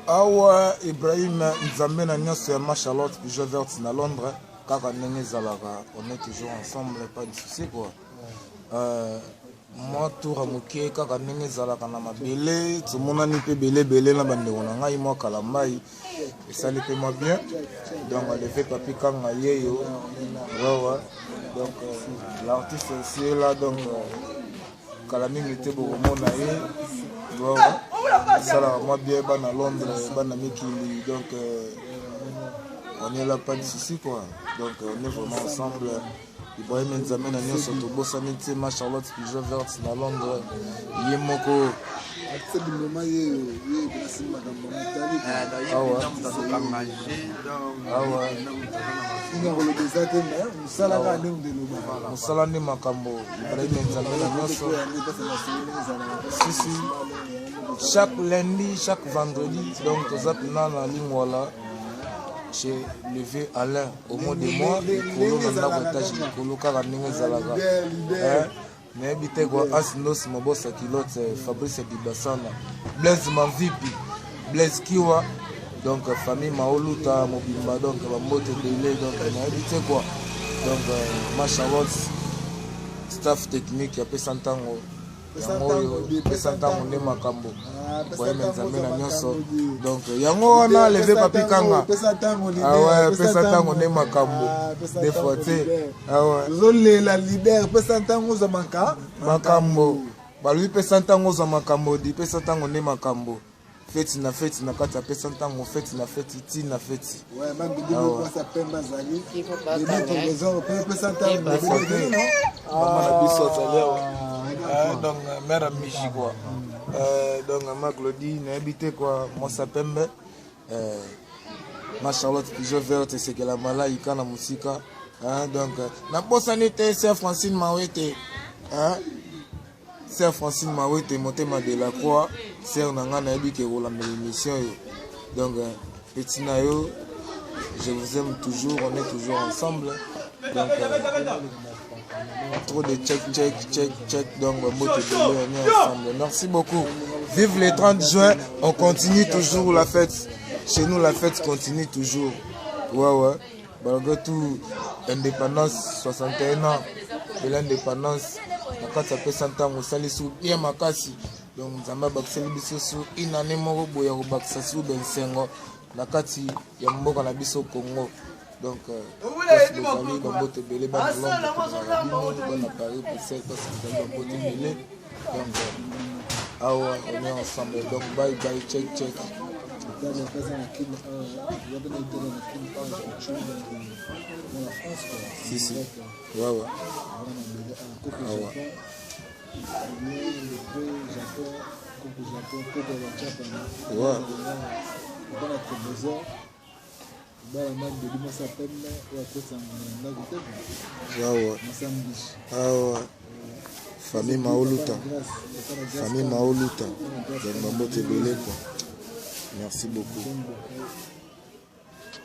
Awa Ibrahim Nzambe na nyonso ya Charlotte puis je verte na Londres kaka ndenge ezalaka on est toujours ensemble pas de souci quoi. Moi tour à moke kaka ndenge ezalaka na mabele tomonani mpe belé na bandeko na ngai moi kalambai et ça le fait moi bien donc on le fait papi kanga yeyo ouais donc l'artiste aussi est là donc kalami était beaucoup mona ouais ça là moi bien à Londres bana mikili donc on est là pas de souci quoi donc on est vraiment ensemble. Ibrahim Nzambe na nyonso tobosani te ma Charlotte puis je verte na Londres ye moko musala nde makambo Ibrahim Nzambe na nyonso si chaque lundi chaque vendredi donc toza pena na lingwala j'ai levé Alain au mot de moi kolo na ndako etage kolo kaka ndenge ezalaka mais bite kwa asinos mabosa kilote Fabrice Dibasana Blaise Mavipi Blaise Kiwa donc famille Maoluta mobimba donc bambote délai donc na bite quoi donc ma Charlotte staff technique ya pesa ntango yango pesa ntango nde makambo Ibrahim Nzambe na nyonso donc yango wana levé papi kanga ouais pesa ntango nde makambo des fois te zolela libère pesa ntango za makambo balui pesa ntango za makambo di pesa ntango nde makambo feti na kati ya pesa ntango feti na feti ti na feti ouais même bidiko kwa sa pemba zali bidiko besoin pesa ntango mama na biso leo donc mère Michi quoi donc ma Claudie n'a habité quoi moi ça pembe ma Charlotte je verte c'est que la malaika na musika donc na bosani te c'est Francine Mawete c'est Francine Mawete motema de la croix c'est on a na habité ko la émission donc petit nayo je vous aime toujours on est toujours ensemble donc trop de check donc on est ensemble. Merci beaucoup. Vive les 30 juin, on continue toujours la fête. Chez nous la fête continue toujours. Ouais. Malgré tout, indépendance 61 ans de l'indépendance. La carte s'appelle 100 ans au Salissou bien makasi. Donc Zamba Baxeli biso une année moko boya au Baxasu Bensengo. La carte ya mboka na biso Congo. Donc, donc on est ensemble. Donc, bye, check. Si. Ouais. Famille Maoluta merci beaucoup.